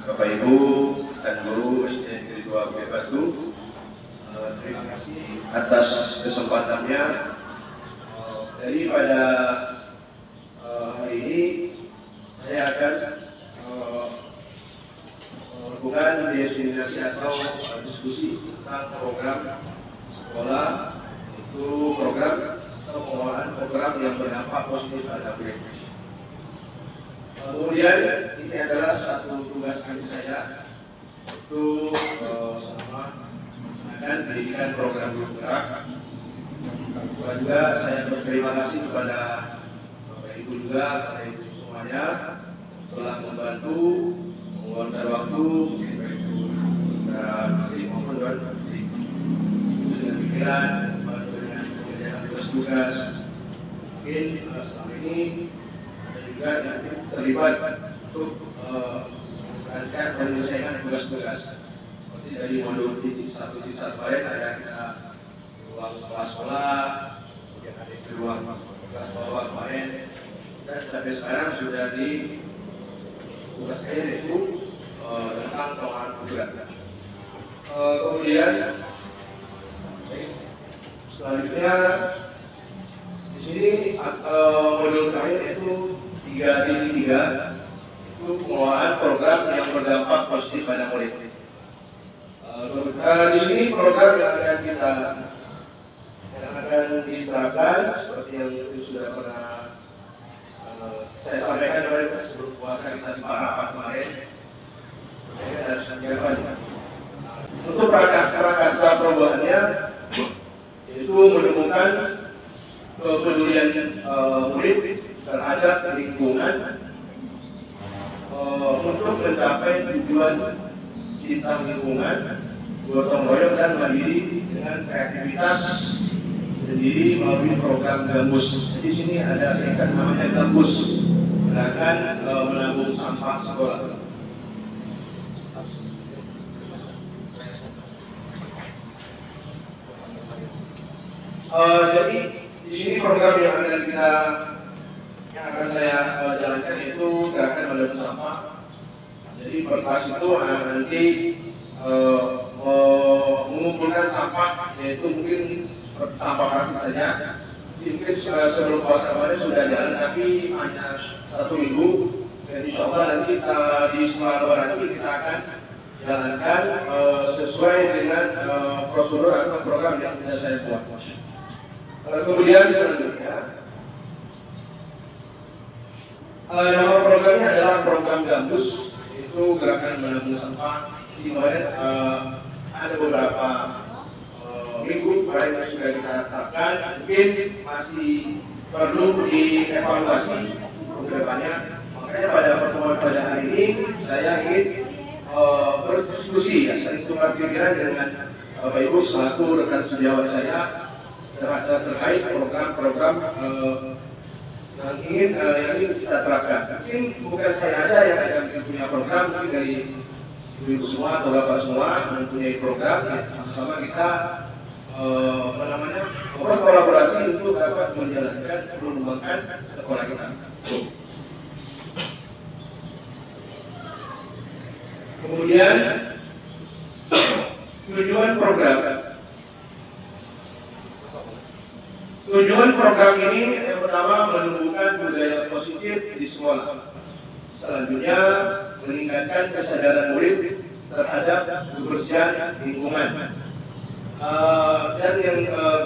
Bapak Ibu dan guru SD Negeri 2 Gede Batu, terima kasih atas kesempatannya. Jadi pada hari ini saya akan melakukan diseminasi atau diskusi tentang program sekolah, itu program atau pengelolaan program yang berdampak positif pada murid. Kemudian ini adalah satu tugas kami saya, itu selama akan pendidikan program bergerak. Juga saya berterima kasih kepada Bapak Ibu juga, Bapak Ibu semuanya telah membantu mengeluarkan waktu, baik itu secara fisik maupun non fisik, dengan pikiran, membantu dengan pekerjaan tugas-tugas. Mungkin selama ini ada juga yang terlibat untuk menyelesaikan tugas-tugas seperti dari modul titik 1 titik 1 lain ada kita ruang kelas sekolah, kemudian ada di ruang kelas bawah kemarin, dan sampai sekarang sudah di tugas saya yaitu tentang pengelolaan program. Kemudian selanjutnya di sini modul terakhir yaitu 3.3 itu pengelolaan program yang berdampak positif pada murid. Di sini program yang akan diterapkan seperti yang itu sudah pernah saya sampaikan kemarin sebelum puasa kita di rapat kemarin. Untuk prakarsa perubahannya yaitu menemukan kepedulian murid terhadap lingkungan untuk mencapai tujuan cinta lingkungan, gotong royong dan mandiri dengan kreativitas sendiri melalui program Gambus. Di sini ada singkat namanya Gambus, gerakan menabung sampah sekolah. Jadi di Di sini program yang akan saya jalankan itu gerakan mendaur sampah. Jadi per kelas itu nanti mengumpulkan sampah, yaitu mungkin seperti sampah plastik saja. Jadi mungkin sebelum puasa kemarin sudah jalan, tapi hanya 1 minggu. Dan insya Allah nanti di sekolah nanti kita akan jalankan sesuai dengan prosedur atau program yang sudah saya buat. Kemudian selanjutnya, nama programnya adalah program Gambus, itu gerakan menabung sampah. Di kemarin ada beberapa minggu kemarin yang sudah kita terapkan, mungkin masih perlu dievaluasi ke depannya. Makanya pada pertemuan pada hari ini saya ingin berdiskusi, saling tukar pikiran dengan Bapak Ibu selaku rekan sejawat saya terkait program-program yang ingin kita terapkan. Mungkin bukan saya ada yang punya program, mungkin dari Ibu semua atau Bapak semua mempunyai program, ya, sama-sama kita berkolaborasi untuk dapat menjalankan mengembangkan sekolah kita. Kemudian tujuan program ini yang pertama menumbuhkan budaya positif di sekolah. Selanjutnya meningkatkan kesadaran murid terhadap kebersihan lingkungan. Dan yang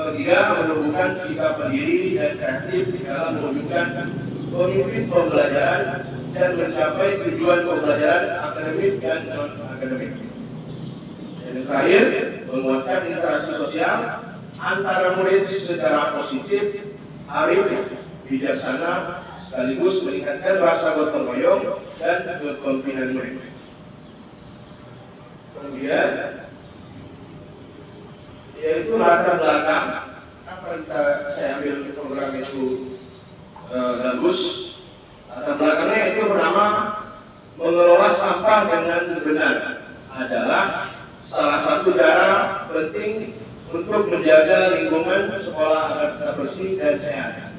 ketiga menumbuhkan sikap mandiri dan kreatif dalam mewujudkan pemimpin pembelajaran dan mencapai tujuan pembelajaran akademik dan non-akademik. Dan terakhir, menguatkan interaksi sosial antara murid secara positif, arif, bijaksana, sekaligus meningkatkan rasa gotong royong dan kepemimpinan murid. Kemudian, yaitu latar belakang apa saya ambil program itu bagus. Latar belakangnya itu pertama, mengelola sampah dengan benar adalah salah satu cara penting untuk menjaga lingkungan sekolah agar tetap bersih dan sehat.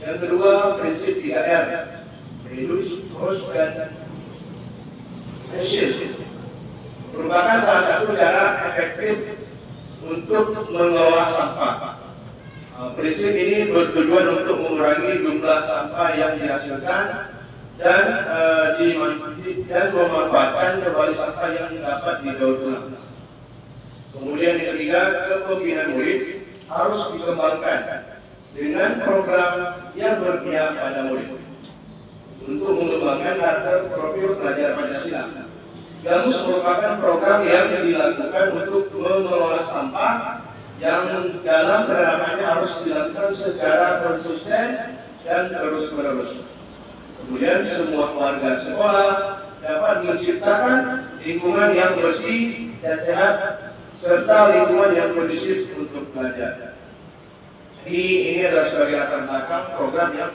Yang kedua, prinsip 3R, reduce, host, dan recycle, merupakan salah satu cara efektif untuk mengelola sampah. Prinsip ini bertujuan untuk mengurangi jumlah sampah yang dihasilkan dan memanfaatkan kembali sampah yang dapat didaur ulang. Kemudian yang ketiga, kepemimpinan murid harus dikembangkan dengan program yang berpihak pada murid untuk mengembangkan karakter profil pelajar Pancasila. Gambus merupakan program yang dilakukan untuk mengelola sampah yang dalam penerapannya harus dilakukan secara konsisten dan terus-menerus. Kemudian semua warga sekolah dapat menciptakan lingkungan yang bersih dan sehat serta lingkungan yang kondusif untuk belajar. Ini adalah sebagai latar belakang program yang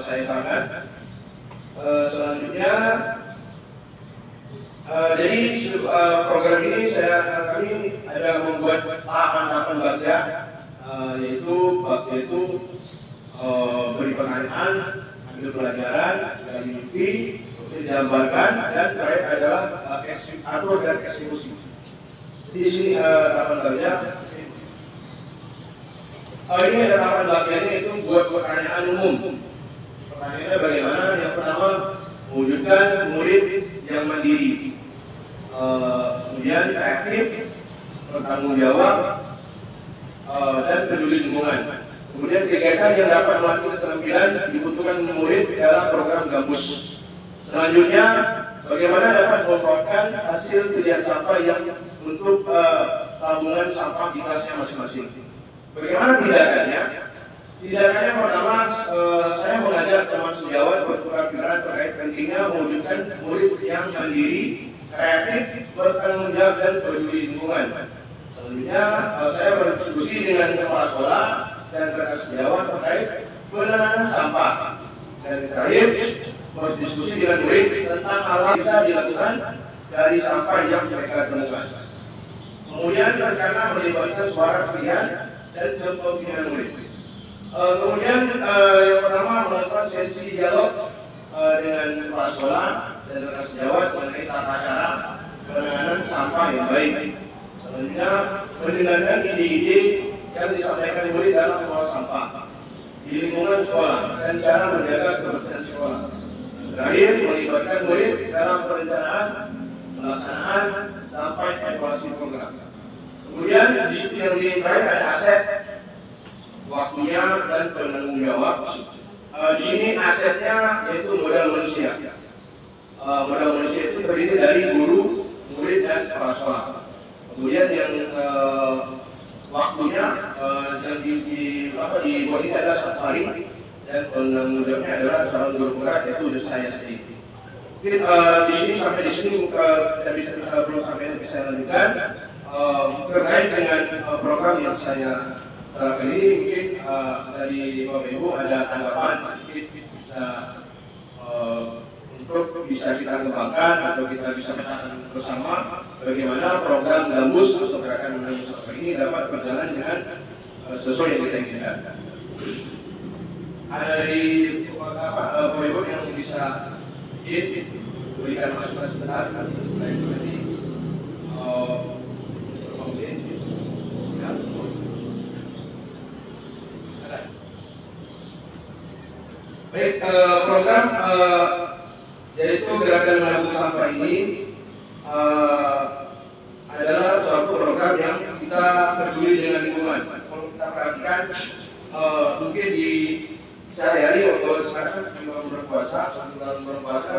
saya terangkan. Selanjutnya, jadi program ini kami ada membuat tahapan-tahapan bagja, yaitu beri pertanyaan, ambil pelajaran, dari mimpi, dijabarkan, dan terakhir adalah atur dan eksekusi. Di sini tahapan bagja. Ini ada tahapan bagjanya itu buat pertanyaan umum. Pertanyaannya bagaimana? Yang pertama, mewujudkan murid yang mandiri, kemudian kreatif, bertanggung jawab, dan peduli lingkungan. Kemudian kegiatan yang dapat melatih keterampilan dibutuhkan murid dalam program Gambus. Selanjutnya, bagaimana dapat memanfaatkan hasil kerjaan sampah yang untuk tabungan sampah di kelasnya masing-masing. Bagaimana tindakannya? Tindakannya pertama, saya mengajak teman sejawat bertukar pikiran terkait pentingnya mewujudkan murid yang mandiri, kreatif, bertanggung jawab, dan peduli lingkungan. Selanjutnya, saya berdiskusi dengan kepala sekolah dan rekan sejawat terkait penanganan sampah. Dan terakhir, berdiskusi dengan murid tentang hal yang bisa dilakukan dari sampah yang mereka temukan. Kemudian rencana melibatkan suara pilihan dan kepemimpinan murid. Kemudian yang pertama melakukan sesi dialog dengan kepala sekolah dan rekan sejawat mengenai tata cara penanganan sampah yang baik. Selanjutnya mendengarkan ide-ide yang disampaikan murid dalam mengolah sampah di lingkungan sekolah dan cara menjaga kebersihan sekolah. Terakhir, melibatkan murid dalam perencanaan, pelaksanaan, sampai evaluasi program. Kemudian di yang terakhir ada aset, waktunya dan penanggung jawab. Di sini asetnya yaitu modal manusia. Modal manusia itu terdiri dari guru, murid dan kepala sekolah. Kemudian yang waktunya yang di bawah ini adalah 1 hari dan penanggung jawabnya adalah calon guru penggerak yaitu saya sendiri. Mungkin di sini kita bisa belum sampai bisa lanjutkan terkait dengan program yang saya terapkan ini. Mungkin dari Bapak Ibu ada tanggapan sedikit bisa untuk bisa kita kembangkan atau kita bisa bersama bagaimana program Gambus atau gerakan Gambus ini dapat berjalan dengan sesuai yang kita inginkan. Ada dari Bapak Ibu yang bisa berikan masukan sebentar nanti setelah itu nanti kemudian ya. Baik, program yaitu gerakan menabung sampah ini adalah suatu program yang kita peduli dengan lingkungan. Kalau kita perhatikan mungkin di sehari-hari waktu sekarang di bulan puasa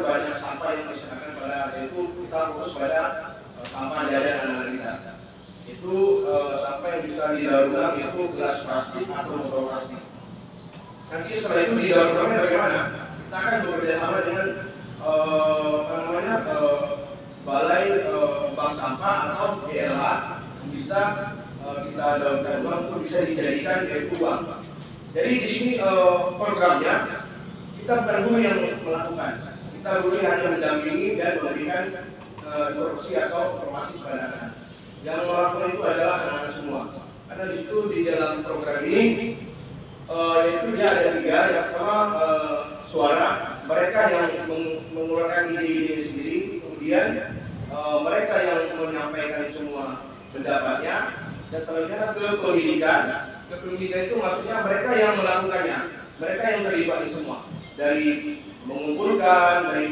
banyak sampah yang diserahkan pada itu kita fokus pada sampah dari anak-anak kita. Itu sampah yang bisa didaur ulang itu gelas plastik atau botol plastik. Nanti setelah itu didaur ulangnya bagaimana? Kita akan bekerja sama dengan balai bank sampah atau BLH yang bisa kita daurkan uang untuk bisa dijadikan uang. Jadi di sini programnya kita bukan guru yang melakukan, kita guru yang hanya mendampingi dan memberikan instruksi atau informasi kepada anak. Yang melakukan itu adalah anak-anak semua. Karena di situ di dalam program ini yaitu dia ada 3. Yang pertama suara, mereka yang mengeluarkan ide-ide sendiri, kemudian mereka yang menyampaikan semua pendapatnya, dan selanjutnya kepemilikan. Kepemilikan itu maksudnya mereka yang melakukannya, mereka yang terlibat di semua, dari mengumpulkan, dari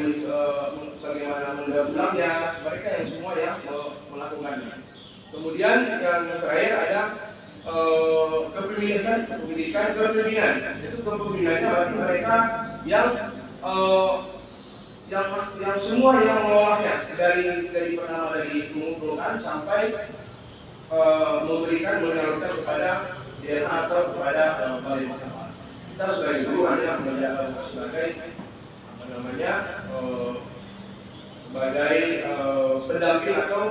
bagaimana mendaur-ulangnya, mereka yang semua yang melakukannya. Kemudian yang terakhir ada kepemilikan. Itu kepemilingannya berarti mereka yang semua yang mengolahnya dari pertama dari mengumpulkan sampai memberikan menyalurkan kepada daerah atau kepada balai masyarakat. Kita sebagai guru hanya menjaga sebagai sebagai pendamping atau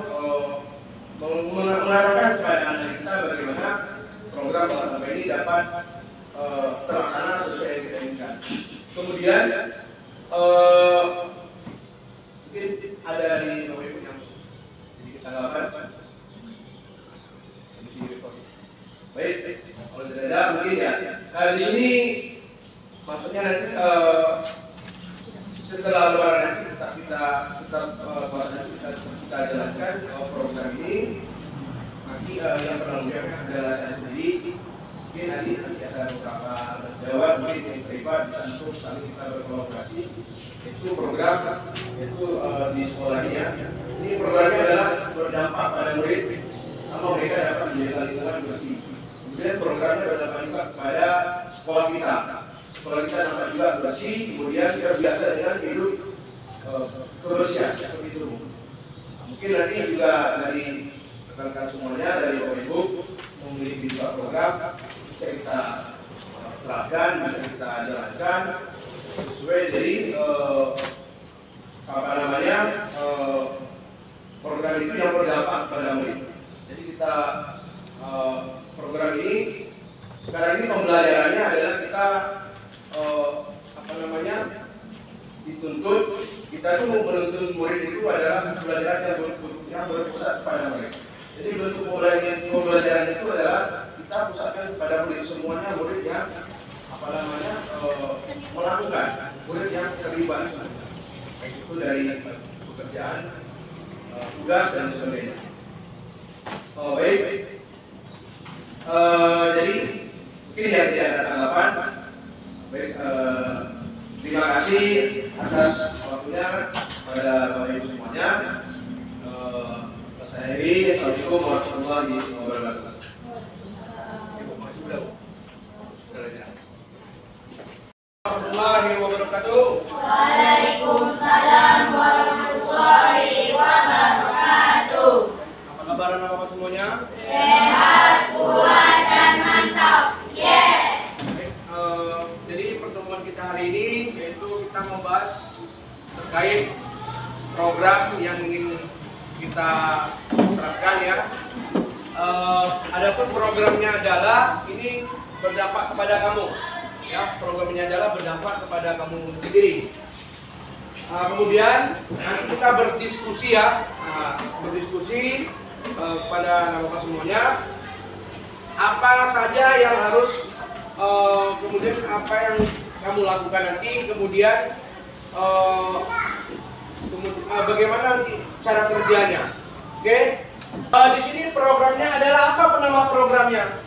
mengarahkan kepada anak kita bagaimana program bank sampah ini dapat terlaksana sesuai yang kita inginkan. Kemudian mungkin ada dari Bapak Ibu yang sedikit tanggapan. Baik, kalau tidak ada mungkin ya. Di sini maksudnya nanti setelah lebaran nanti kita jalankan program ini. Nanti yang penanggung jawabnya adalah saya sendiri. Mungkin nanti ada beberapa jawab mungkin yang terlibat bisa langsung saling kita berkolaborasi. Itu program itu di sekolah ini ya. Ini programnya adalah berdampak pada murid, sama mereka dapat menjaga lingkungan bersih. Kemudian programnya berdampak juga kepada sekolah kita. Sekolah kita dapat juga bersih, kemudian terbiasa dengan hidup kebersihan seperti itu. Mungkin nanti juga dari rekan-rekan semuanya dari Bapak Ibu memiliki juga program bisa kita terapkan, bisa kita jalankan sesuai dari program itu yang berdampak pada murid. Jadi kita program ini sekarang ini pembelajarannya adalah kita dituntut, kita itu menuntut murid itu adalah pembelajaran yang berpusat pada murid. Jadi bentuk pembelajaran itu adalah kita pusatkan pada murid semuanya, murid yang melakukan murid yang terlibat, baik itu dari pekerjaan, tugas dan sebagainya. Baik. Jadi mungkin ya tidak ada tanggapan. Baik, terima kasih atas waktunya pada Bapak Ibu semuanya. Saya akhiri. Assalamualaikum warahmatullahi wabarakatuh. Warahmatullahi wabarakatuh. Waalaikumsalam warahmatullahi wabarakatuh. Apa kabar Bapak semuanya? Sehat, kuat, dan mantap. Yes. Jadi pertemuan kita hari ini yaitu kita membahas terkait program yang ingin kita terapkan ya. Adapun programnya adalah ini berdampak kepada kamu. Ya, programnya adalah berdampak kepada kamu sendiri. Kemudian nanti kita berdiskusi ya, berdiskusi kepada Bapak semuanya apa saja yang harus kemudian apa yang kamu lakukan nanti, kemudian bagaimana nanti cara kerjanya. Oke? Di sini programnya adalah apa nama programnya?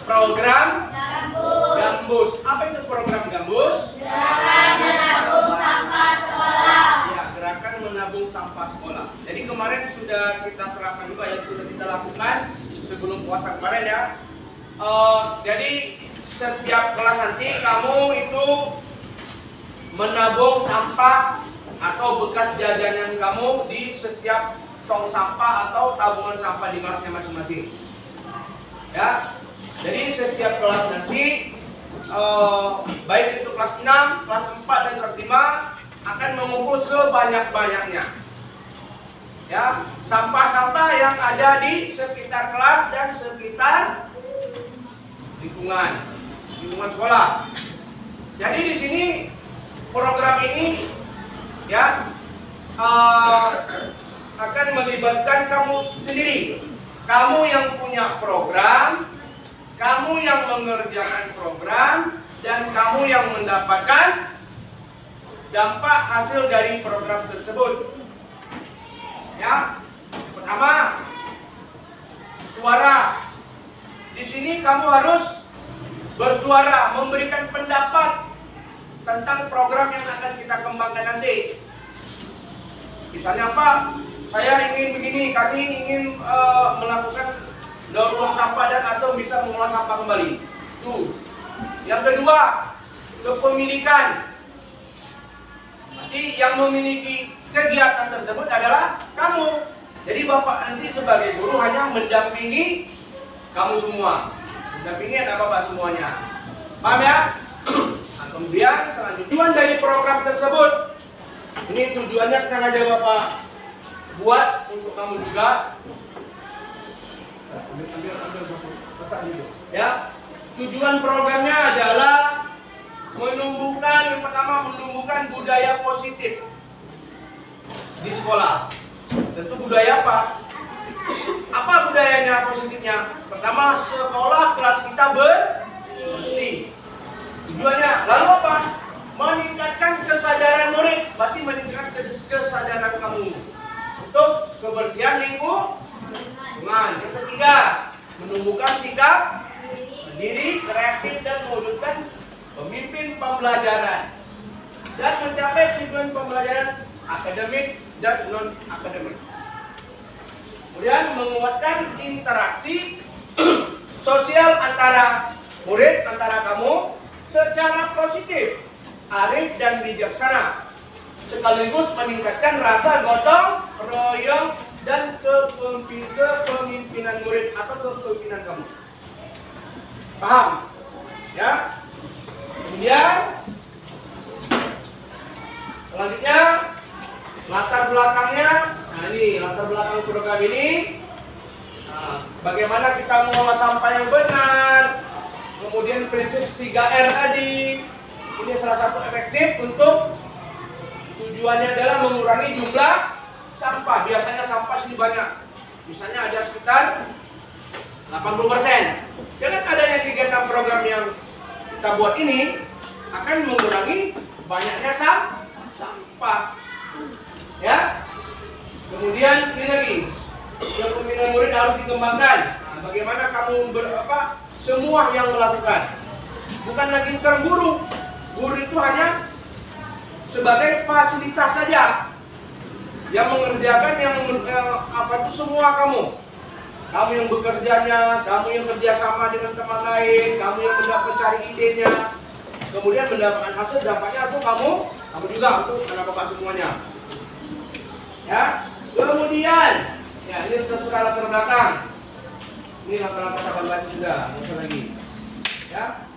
Program Gambus. Apa itu program Gambus? Gerakan menabung sampah sekolah. Ya, gerakan menabung sampah sekolah. Jadi kemarin sudah kita terapkan juga, yang sudah kita lakukan sebelum puasa kemarin ya. Jadi setiap kelas nanti kamu itu menabung sampah atau bekas jajanan kamu di setiap tong sampah atau tabungan sampah di kelasnya masing-masing. Ya. Jadi setiap kelas nanti baik itu kelas 6, kelas 4 dan kelas 5 akan mengumpul sebanyak-banyaknya. Ya, sampah-sampah yang ada di sekitar kelas dan sekitar lingkungan sekolah. Jadi di sini program ini ya akan melibatkan kamu sendiri. Kamu yang punya program, kamu yang mengerjakan program, dan kamu yang mendapatkan dampak hasil dari program tersebut. Ya, pertama suara. Di sini kamu harus bersuara, memberikan pendapat tentang program yang akan kita kembangkan nanti. Misalnya Pak, saya ingin begini, kami ingin melakukan daur ulang sampah dan atau bisa mengolah sampah kembali. Tuh. Yang kedua, kepemilikan. Nanti yang memiliki kegiatan tersebut adalah kamu. Jadi Bapak nanti sebagai guru hanya mendampingi kamu semua. Mendampingi anak-anak semuanya. Paham ya? Nah, kemudian selanjutnya tujuan dari program tersebut. Ini tujuannya sengaja Bapak buat untuk kamu juga. Ya, tujuan programnya adalah menumbuhkan budaya positif di sekolah. Tentu budaya apa? Apa budayanya positifnya? Pertama, sekolah kelas kita bersih. Tujuannya lalu apa? Meningkatkan kesadaran murid. Berarti meningkatkan kesadaran kamu untuk kebersihan lingkungan. Yang ketiga, menumbuhkan sikap mandiri, kreatif, dan mewujudkan pemimpin pembelajaran dan mencapai tujuan pembelajaran akademik dan non akademik. Kemudian menguatkan interaksi sosial antara murid, antara kamu secara positif, arif dan bijaksana, sekaligus meningkatkan rasa gotong royong dan kepemimpinan murid atau kepemimpinan kamu. Paham? Ya. Kemudian selanjutnya latar belakangnya. Nah ini latar belakang program ini. Bagaimana kita mengolah sampah yang benar. Kemudian prinsip 3R tadi. Ini salah satu efektif untuk tujuannya adalah mengurangi jumlah sampah. Biasanya sampah sini banyak. Misalnya ada sekitar 80%. Dengan adanya kegiatan program yang kita buat ini akan mengurangi banyaknya sampah. Ya. Kemudian ini lagi, kepemimpinan murid harus dikembangkan. Nah, bagaimana kamu semua yang melakukan, bukan lagi tukang guru. Guru itu hanya sebagai fasilitas saja, yang mengerjakan semua kamu. Kamu yang bekerjanya, kamu yang kerjasama dengan teman lain, kamu yang mencari idenya, kemudian mendapatkan hasil dampaknya itu kamu juga untuk anak bapak semuanya. Ya, kemudian ya ini terserah latar belakang. Ini langkah-langkah tahapan baca sudah, nggak lagi. Ya,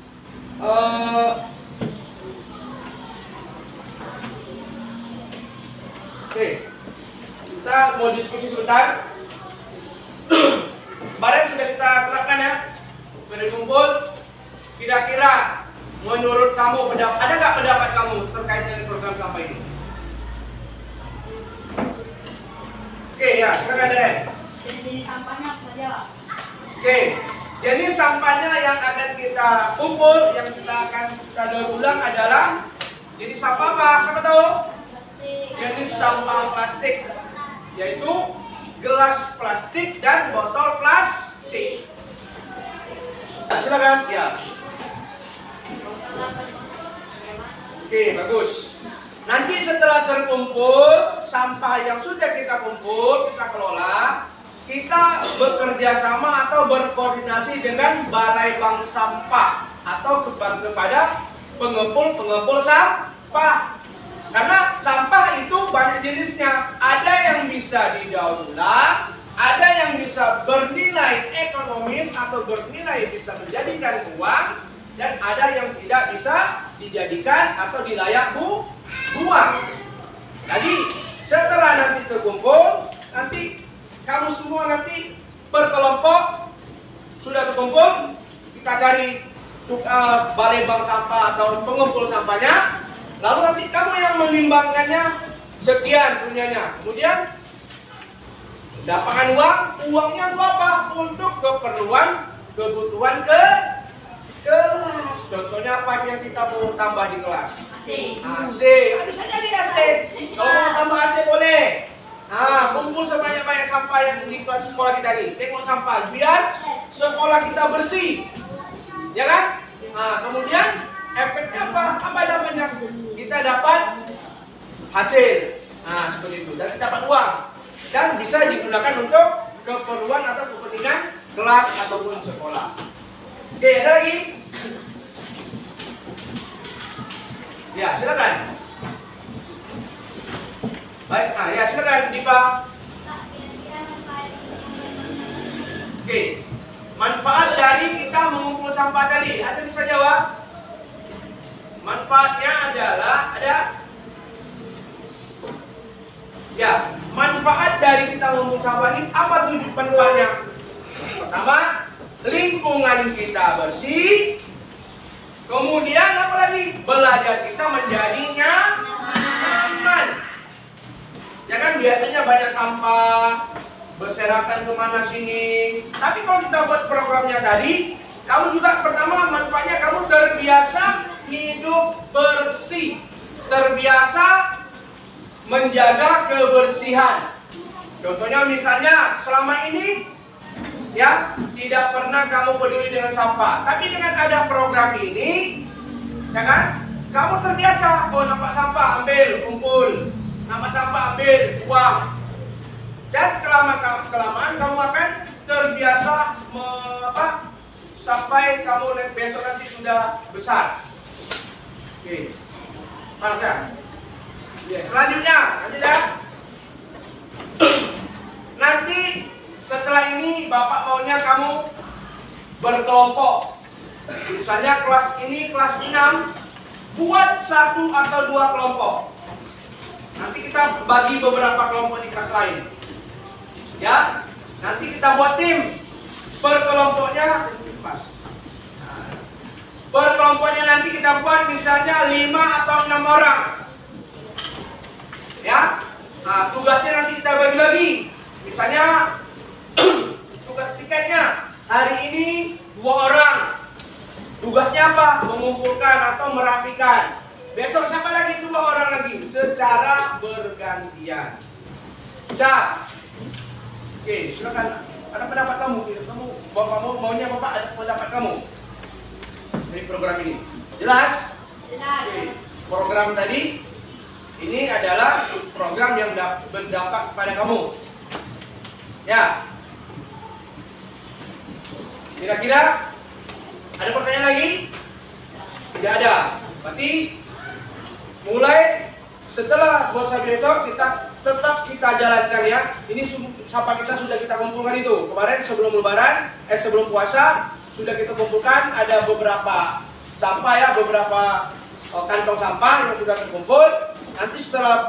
oke, kita mau diskusi sebentar. Kemarin sudah kita terapkan ya, sudah dikumpul. Kira-kira menurut kamu ada nggak pendapat kamu terkait dengan program sampah ini? Oke ya, silakan Deren. Jadi sampahnya apa aja, Pak? Oke, jenis sampahnya yang akan kita kumpul, yang kita daur ulang adalah jenis sampah apa? Siapa tahu? Plastik. Jenis sampah plastik, yaitu gelas plastik dan botol plastik. Nah, silakan. Ya. Oke, bagus. Nanti setelah terkumpul sampah yang sudah kita kumpul, kita kelola, kita bekerja sama atau berkoordinasi dengan Balai Bank Sampah atau kepada pengepul sampah. Karena sampah itu banyak jenisnya. Ada yang bisa didaur ulang, ada yang bisa bernilai ekonomis atau bernilai bisa menjadikan uang, dan ada yang tidak bisa dijadikan atau dilayak buang. Jadi setelah nanti terkumpul, nanti kamu semua nanti berkelompok sudah terkumpul, kita cari Balai Bank Sampah atau pengumpul sampahnya. Lalu nanti kamu yang menimbangkannya sekian punyanya. Kemudian dapatkan uangnya untuk apa? Untuk kebutuhan kelas. Contohnya apa yang kita mau tambah di kelas? AC. Aduh saja di AC. Kalau mau tambah AC boleh. Nah, kumpul sebanyak-banyak sampah yang di kelas sekolah kita ini. Tengok sampah biar sekolah kita bersih. Ya kan? Nah, kemudian efeknya apa? Apa dapatnya? Kita dapat hasil. Nah, seperti itu. Dan kita dapat uang. Dan bisa digunakan untuk keperluan atau kepentingan kelas ataupun sekolah. Oke, ada lagi? Ya, silakan. Baik, ya silakan Diva. Oke. Manfaat dari kita mengumpul sampah tadi, ada bisa jawab? Manfaatnya adalah ya, manfaat dari kita mengumpul sampah ini apa tujuan manfaatnya? Pertama, lingkungan kita bersih. Kemudian apa lagi? Belajar kita menjadi nyaman. Ya kan biasanya banyak sampah berserakan kemana sini. Tapi kalau kita buat programnya tadi, kamu juga pertama manfaatnya kamu terbiasa hidup bersih, terbiasa menjaga kebersihan. Contohnya misalnya selama ini ya tidak pernah kamu peduli dengan sampah, tapi dengan ada program ini, ya kan, kamu terbiasa. Oh, nampak sampah ambil, kumpul, nampak sampah ambil, buang. Dan kelamaan kamu akan terbiasa sampai kamu besok nanti sudah besar. Oke, panas ya. Selanjutnya, nanti setelah ini Bapak maunya kamu berkelompok. Misalnya kelas ini kelas 6, buat 1 atau 2 kelompok. Nanti kita bagi beberapa kelompok di kelas lain. Ya, nanti kita buat tim. Per kelompoknya pas. Per kelompoknya nanti kita buat misalnya 5 atau 6 orang. Ya, nah, tugasnya nanti kita bagi-bagi. Misalnya tugas piketnya hari ini 2 orang. Tugasnya apa? Mengumpulkan atau merapikan. Besok siapa lagi? 2 orang lagi secara bergantian. Bisa? Oke, silakan. Ada pendapat kamu? Kamu maunya apa? Ada pendapat kamu dari program ini? Jelas? Jelas. Oke. Program tadi ini adalah program yang berdampak kepada kamu. Ya. Kira-kira ada pertanyaan lagi? Tidak ada. Berarti mulai setelah puasa besok kita jalankan ya. Ini sampah kita sudah kita kumpulkan itu. Kemarin sebelum lebaran, sebelum puasa sudah kita kumpulkan, ada beberapa sampah ya, beberapa kantong sampah yang sudah terkumpul. Nanti setelah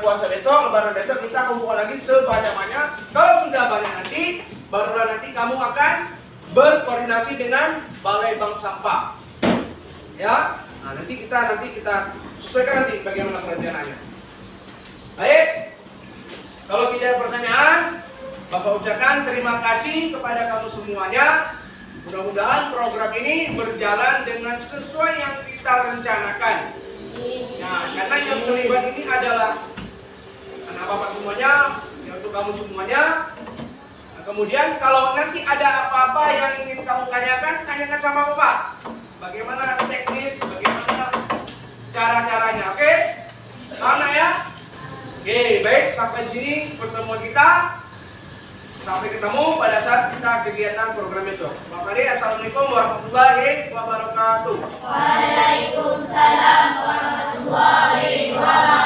puasa besok, lebaran besok kita kumpulkan lagi sebanyak-banyak. Kalau sudah banyak nanti, barulah nanti kamu akan berkoordinasi dengan Balai Bank Sampah. Ya. Nah, nanti kita sesuaikan nanti bagaimana perencanaannya. Baik. Kalau tidak ada pertanyaan, Bapak ucapkan terima kasih kepada kamu semuanya. Mudah-mudahan program ini berjalan dengan sesuai yang kita rencanakan. Nah, karena yang terlibat ini adalah anak Bapak semuanya, ya untuk kamu semuanya. Nah, kemudian kalau nanti ada apa-apa yang ingin kamu tanyakan sama Bapak. Bagaimana teknis, bagaimana cara-caranya, oke? Mana ya? Oke, baik, sampai sini pertemuan kita. Sampai ketemu pada saat kita kegiatan program besok. Bapak Ari, assalamualaikum warahmatullahi wabarakatuh. Waalaikumsalam warahmatullahi wabarakatuh.